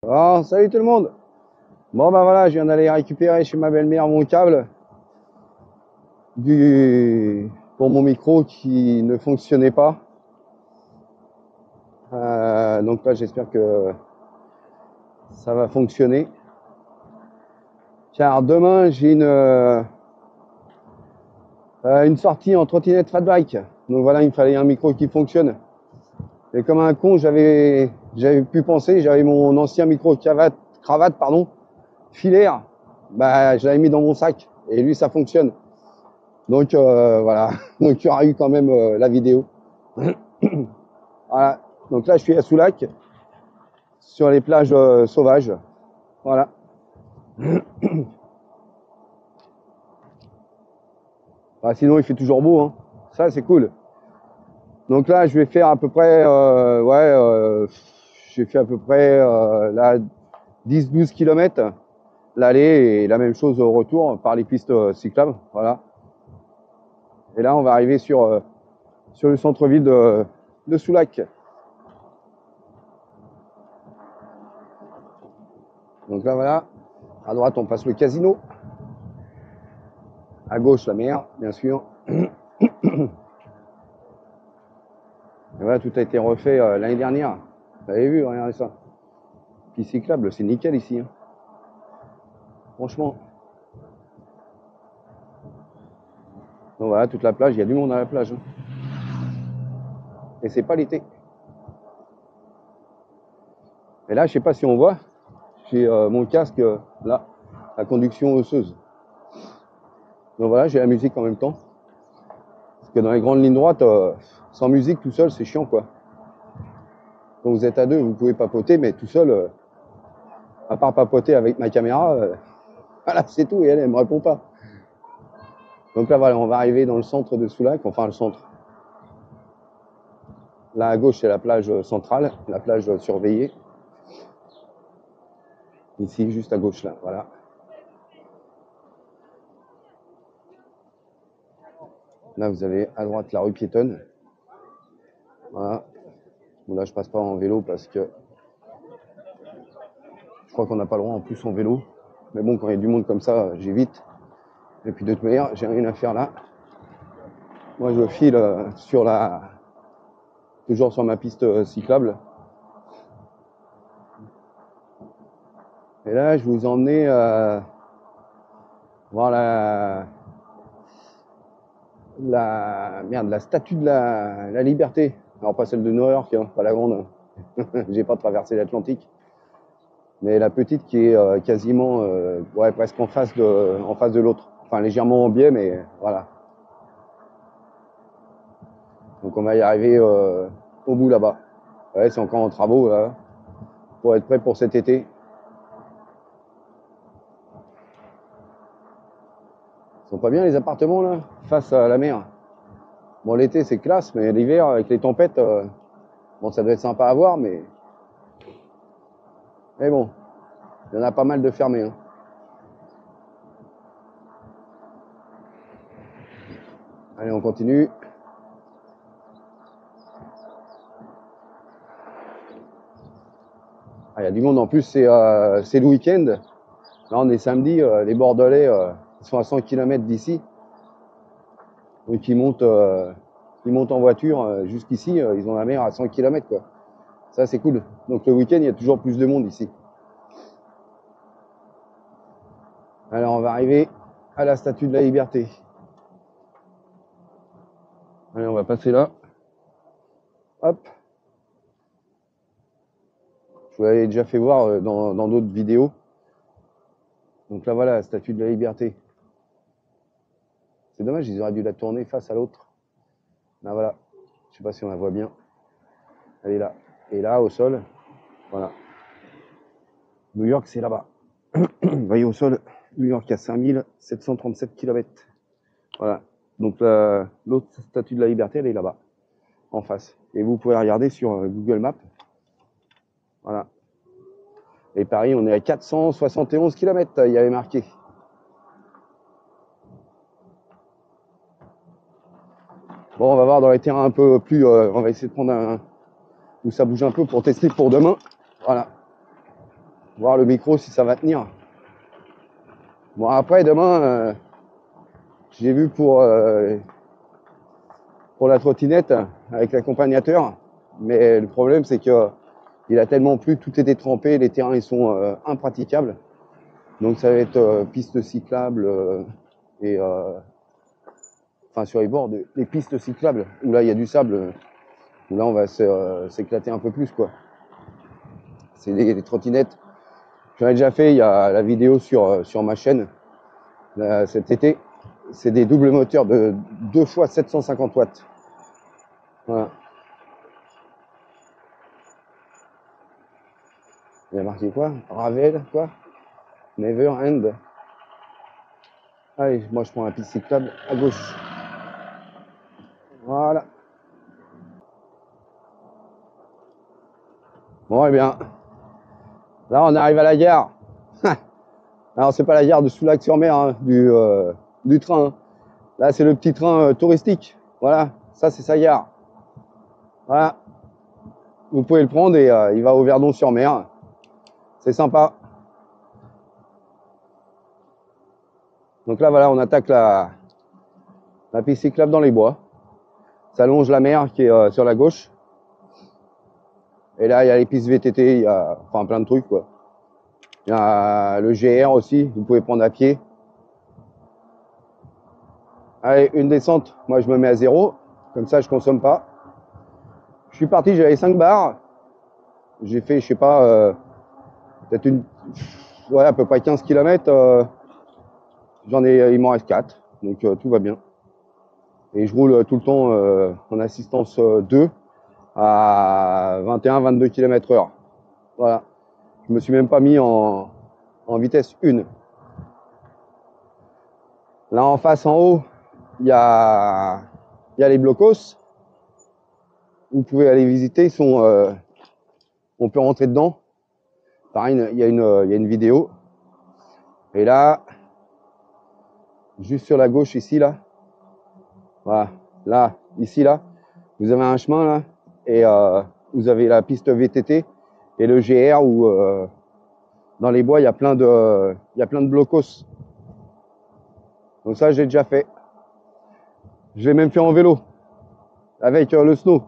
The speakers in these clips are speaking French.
Oh, salut tout le monde. Bon bah voilà, je viens d'aller récupérer chez ma belle-mère mon câble pour mon micro qui ne fonctionnait pas. Donc là j'espère que ça va fonctionner. Car demain j'ai une sortie en trottinette fat bike. Donc voilà, il me fallait un micro qui fonctionne. Et comme un con, j'avais pu penser, j'avais mon ancien micro cravate pardon, filaire. Bah je l'avais mis dans mon sac et lui ça fonctionne. Donc voilà, donc il y aura eu quand même la vidéo. Voilà, donc là je suis à Soulac, sur les plages sauvages. Voilà. Ah, sinon il fait toujours beau, hein. Ça c'est cool. Donc là je vais faire à peu près, j'ai fait à peu près là 10-12 km l'aller et la même chose au retour par les pistes cyclables. Voilà. Et là on va arriver sur le centre-ville de Soulac. Donc là voilà, à droite on passe le casino, à gauche la mer bien sûr. Et voilà, tout a été refait l'année dernière. Vous avez vu, regardez ça. Puis cyclable, c'est nickel ici, hein. Franchement. Donc voilà, toute la plage, il y a du monde à la plage, hein. Et c'est pas l'été. Et là, je sais pas si on voit, j'ai mon casque là, la conduction osseuse. Donc voilà, j'ai la musique en même temps. Parce que dans les grandes lignes droites, sans musique tout seul, c'est chiant quoi. Quand vous êtes à deux, vous pouvez papoter, mais tout seul, à part papoter avec ma caméra, voilà, c'est tout, et elle me répond pas. Donc là, voilà, on va arriver dans le centre de Soulac, enfin le centre. Là à gauche, c'est la plage centrale, la plage surveillée. Ici, juste à gauche, là, voilà. Là, vous avez à droite la rue piétonne. Voilà. Bon, là, je passe pas en vélo parce que je crois qu'on n'a pas le droit en plus en vélo. Mais bon, quand il y a du monde comme ça, j'évite. Et puis de toute manière, j'ai rien à faire là. Moi, je file toujours sur ma piste cyclable. Et là, je vous emmener voir la statue de la liberté. Alors pas celle de New York, hein, pas la grande. J'ai pas traversé l'Atlantique. Mais la petite qui est quasiment ouais, presque en face de l'autre. Enfin légèrement en biais, mais voilà. Donc on va y arriver au bout là-bas. Ouais, c'est encore en travaux là, pour être prêt pour cet été. Ils sont pas bien les appartements là, face à la mer. Bon l'été c'est classe, mais l'hiver avec les tempêtes, bon ça doit être sympa à voir, mais bon, il y en a pas mal de fermés, hein. Allez, on continue. Ah, il y a du monde en plus, c'est le week-end. Là, on est samedi, les Bordelais ils sont à 100 km d'ici. Donc, ils montent en voiture jusqu'ici, ils ont la mer à 100 km, quoi. Ça, c'est cool. Donc, le week-end, il y a toujours plus de monde ici. Alors, on va arriver à la Statue de la Liberté. Allez, on va passer là. Hop. Je vous l'avais déjà fait voir dans d'autres vidéos. Donc là, voilà, la Statue de la Liberté. C'est dommage, ils auraient dû la tourner face à l'autre. Là, voilà. Je sais pas si on la voit bien. Elle est là. Et là, au sol, voilà. New York, c'est là-bas. Vous voyez au sol, New York à 5737 km. Voilà. Donc l'autre statue de la liberté, elle est là-bas, en face. Et vous pouvez regarder sur Google Maps. Voilà. Et Paris, on est à 471 km, il y avait marqué. Bon, on va voir dans les terrains un peu plus... on va essayer de prendre où ça bouge un peu pour tester pour demain. Voilà. voir le micro si ça va tenir. Bon, après, demain, j'ai vu pour la trottinette avec l'accompagnateur. Mais le problème, c'est que il a tellement plu, tout était trempé, les terrains ils sont impraticables. Donc ça va être piste cyclable et enfin sur les bords des pistes cyclables où là il y a du sable, où là on va s'éclater un peu plus quoi. C'est des trottinettes. J'en ai déjà fait, il y a la vidéo sur ma chaîne là, cet été. C'est des doubles moteurs de 2 fois 750 watts. Voilà. Il y a marqué quoi? Ravel, quoi? Never end. Allez, moi je prends la piste cyclable à gauche. Voilà. Bon, eh bien, là on arrive à la gare. Alors c'est pas la gare de Soulac-sur-Mer, hein, du train. Hein. Là c'est le petit train touristique. Voilà, ça c'est sa gare. Voilà. Vous pouvez le prendre et il va au Verdon-sur-Mer. C'est sympa. Donc là voilà, on attaque la piste cyclable dans les bois. Ça longe la mer qui est sur la gauche. Et là il y a les pistes VTT, il y a enfin plein de trucs quoi. Il y a le GR aussi, vous pouvez prendre à pied. Allez, une descente, moi je me mets à 0, comme ça je consomme pas. Je suis parti, j'avais 5 bars. J'ai fait, je sais pas, peut-être ouais, à peu près 15 km. Il m'en reste 4, donc tout va bien. Et je roule tout le temps en assistance 2 à 21-22 km/h. Voilà. Je me suis même pas mis en vitesse 1. Là en face, en haut, il y a les blocos. Vous pouvez aller visiter, ils sont, on peut rentrer dedans. Pareil, il y a une vidéo. Et là, juste sur la gauche ici, là, voilà, là, ici, là, vous avez un chemin, là, et vous avez la piste VTT et le GR où dans les bois, il y a plein de blocos. Donc ça, j'ai déjà fait. Je l'ai même fait en vélo, avec le snow.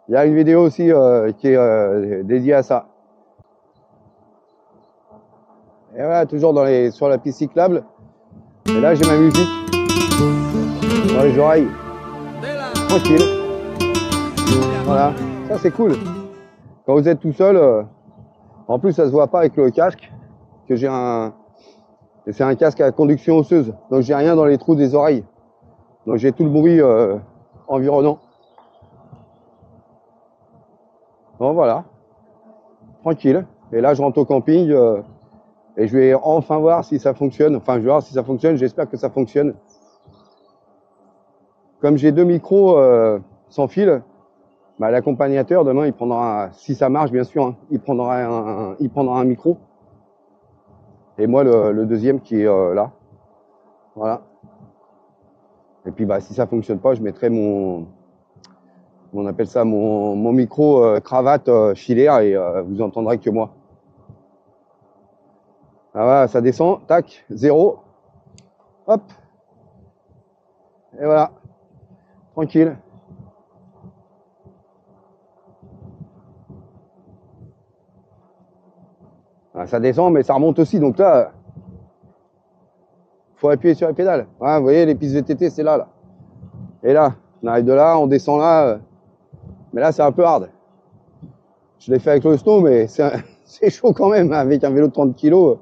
Il y a une vidéo aussi qui est dédiée à ça. Et voilà, toujours sur la piste cyclable. Et là, j'ai ma musique dans les oreilles. Tranquille. Voilà, ça c'est cool. Quand vous êtes tout seul, en plus ça se voit pas avec le casque, que c'est un casque à conduction osseuse. Donc j'ai rien dans les trous des oreilles. Donc j'ai tout le bruit environnant. Bon voilà, tranquille. Et là je rentre au camping et je vais enfin voir si ça fonctionne. Enfin je vais voir si ça fonctionne, j'espère que ça fonctionne. Comme j'ai 2 micros sans fil, bah, l'accompagnateur demain il prendra, si ça marche bien sûr, hein, il prendra un micro. Et moi le deuxième qui est là. Voilà. Et puis bah si ça fonctionne pas, je mettrai on appelle ça mon micro cravate filaire et vous entendrez que moi. Ah voilà, ça descend, tac, 0. Hop. Et voilà. Tranquille. Ah, ça descend mais ça remonte aussi, donc là faut appuyer sur les pédales. Voilà, vous voyez les pistes VTT c'est là. Et là, on arrive de là, on descend là. Mais là c'est un peu hard. Je l'ai fait avec le snow mais c'est chaud quand même, avec un vélo de 30 kg.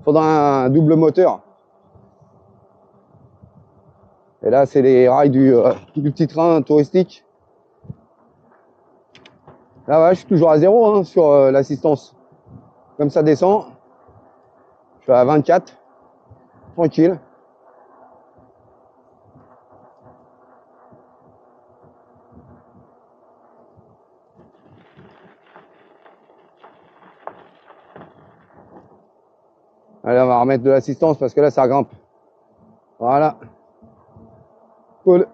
Faudra un double moteur. Et là, c'est les rails du petit train touristique. Là, voilà, je suis toujours à 0 hein, sur l'assistance. Comme ça descend, je suis à 24. Tranquille. Allez, on va remettre de l'assistance parce que là, ça grimpe. Voilà. Cool.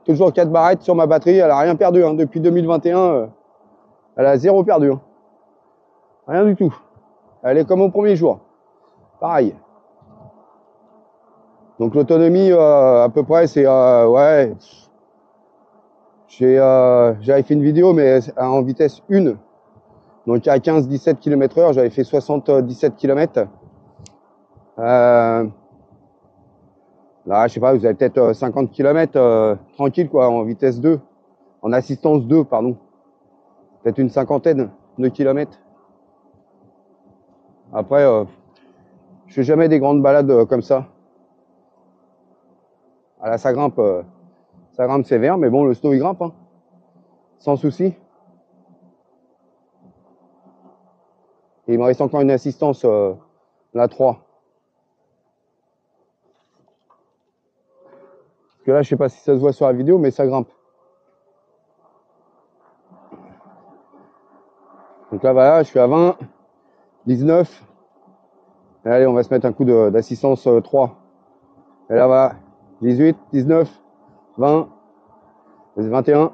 Toujours 4 barrettes sur ma batterie. Elle a rien perdu. Hein. Depuis 2021, elle a 0 perdu. Hein. Rien du tout. Elle est comme au premier jour. Pareil. Donc l'autonomie, à peu près, c'est ouais. J'avais fait une vidéo, mais en vitesse 1. Donc à 15-17 km/h, j'avais fait 77 km. Là, je sais pas, vous avez peut-être 50 km tranquille, quoi, en vitesse 2. En assistance 2, pardon. Peut-être une cinquantaine de kilomètres. Après, je fais jamais des grandes balades comme ça. Ah là, ça grimpe sévère, mais bon, le snow, il grimpe, hein, sans souci. Et il me reste encore une assistance, la 3. Parce que là, je sais pas si ça se voit sur la vidéo, mais ça grimpe. Donc là, voilà, je suis à 20, 19. Et allez, on va se mettre un coup d'assistance 3. Et là, voilà, 18, 19, 20, 21.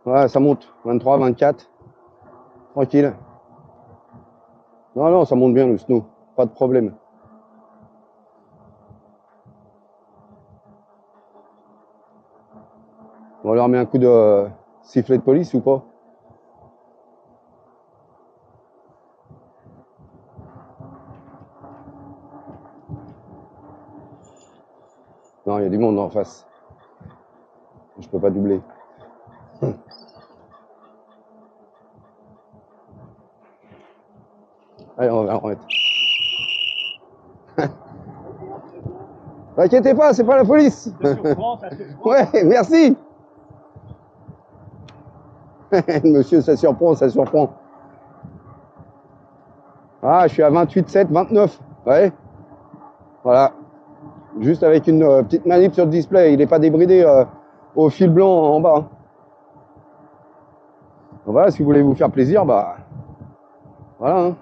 Voilà, ça monte. 23, 24. Tranquille. Non, non, ça monte bien le snow. Pas de problème. On leur met un coup de sifflet de police ou pas? Non, il y a du monde en face. Je peux pas doubler. Allez, on va la remettre. T'inquiétez pas, c'est pas la police. Ça surprend, ça surprend. Ouais, merci. Monsieur, ça surprend, ça surprend. Ah, je suis à 28,7, 29. Ouais. Voilà. Juste avec une petite manip sur le display. Il n'est pas débridé au fil blanc en bas. Hein. Donc voilà, si vous voulez vous faire plaisir, bah voilà. Hein.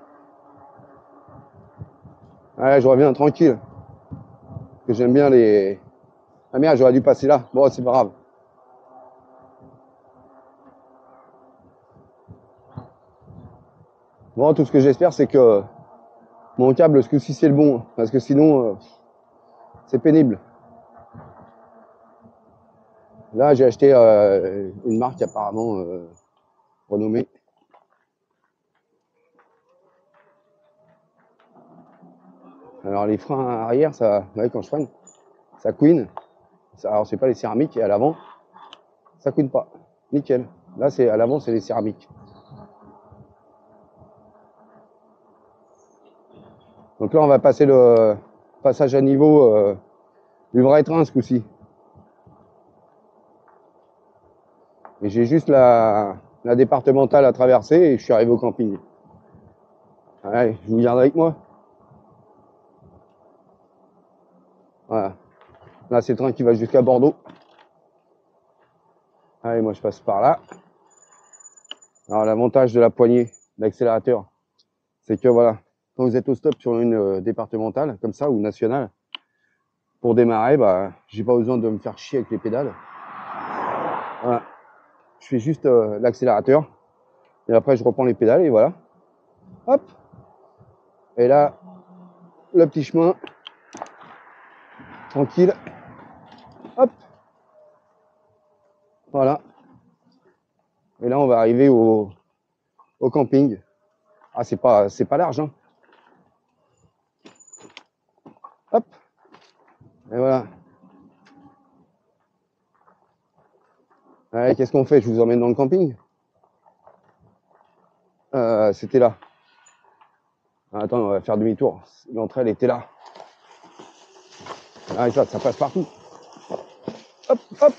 Ouais, je reviens tranquille. Parce que j'aime bien les. Ah merde, j'aurais dû passer là. Bon, c'est pas grave. Bon, tout ce que j'espère, c'est que mon câble, ce coup-ci, c'est le bon. Parce que sinon, c'est pénible. Là, j'ai acheté une marque apparemment renommée. Alors, les freins arrière, ça, vous voyez, quand je freine, ça couine. Alors, c'est pas les céramiques, et à l'avant, ça couine pas. Nickel. Là, c'est à l'avant, c'est les céramiques. Donc là, on va passer le passage à niveau du vrai train ce coup-ci. Et j'ai juste la départementale à traverser et je suis arrivé au camping. Allez, je vous garde avec moi. Voilà. Là, c'est le train qui va jusqu'à Bordeaux. Allez, moi, je passe par là. Alors, l'avantage de la poignée d'accélérateur, c'est que voilà, quand vous êtes au stop sur une départementale, comme ça, ou nationale, pour démarrer, bah, j'ai pas besoin de me faire chier avec les pédales. Voilà. Je fais juste l'accélérateur. Et après, je reprends les pédales et voilà. Hop. Et là, le petit chemin. Tranquille. Hop. Voilà. Et là, on va arriver au camping. Ah, c'est pas large, hein. Hop. Et voilà. Allez, qu'est-ce qu'on fait? Je vous emmène dans le camping. C'était là. Attends, on va faire demi-tour. L'entrée, elle était là. Ah, et ça passe partout. Hop, hop.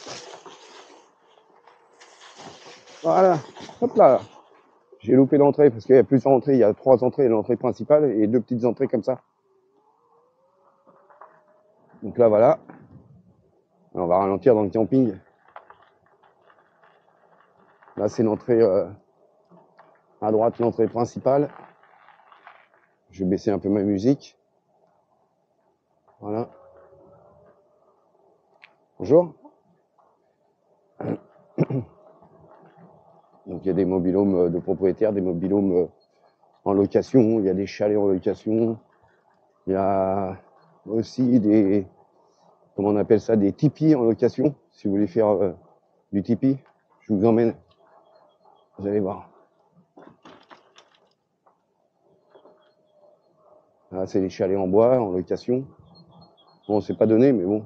Voilà. Hop là. J'ai loupé l'entrée parce qu'il y a plusieurs entrées. Il y a 3 entrées, l'entrée principale et 2 petites entrées comme ça. Donc là, voilà. On va ralentir dans le camping. Là, c'est l'entrée à droite, l'entrée principale. Je vais baisser un peu ma musique. Voilà. Bonjour. Donc il y a des mobilhomes de propriétaires, des mobilhomes en location, il y a des chalets en location, il y a aussi des, comment on appelle ça, des tipis en location. Si vous voulez faire du tipi, je vous emmène, vous allez voir. Là, c'est les chalets en bois, en location. Bon, c'est pas donné, mais bon,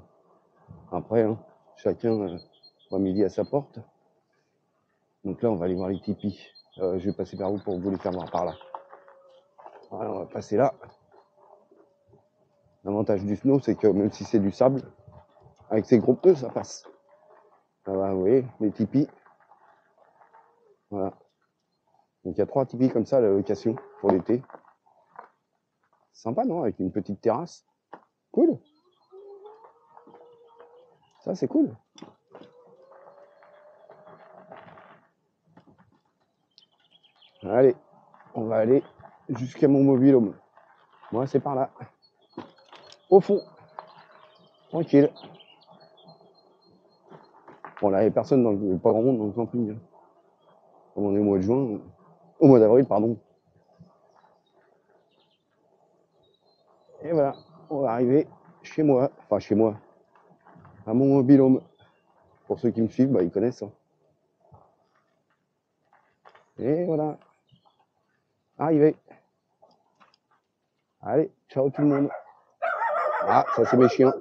après, hein, chacun voit midi à sa porte. Donc là, on va aller voir les tipis. Je vais passer par vous pour vous les faire voir par là. Voilà, on va passer là. L'avantage du snow, c'est que même si c'est du sable, avec ces gros pneus, ça passe. Voilà, vous voyez, les tipis. Voilà. Donc il y a 3 tipis comme ça à la location pour l'été. Sympa, non? Avec une petite terrasse. Cool. Ça, c'est cool. Allez, on va aller jusqu'à mon mobil-home. Moi, c'est par là. Au fond. Tranquille. Bon, là, il n'y a personne, pas grand monde dans le camping. Comme on est au mois de juin. Au mois d'avril, pardon. Et voilà, on va arriver chez moi. Enfin, chez moi. À mon mobil-home. Pour ceux qui me suivent, bah, ils connaissent. Hein. Et voilà. Arrivé. Allez, ciao tout le monde. Ah, ça c'est mes chiens.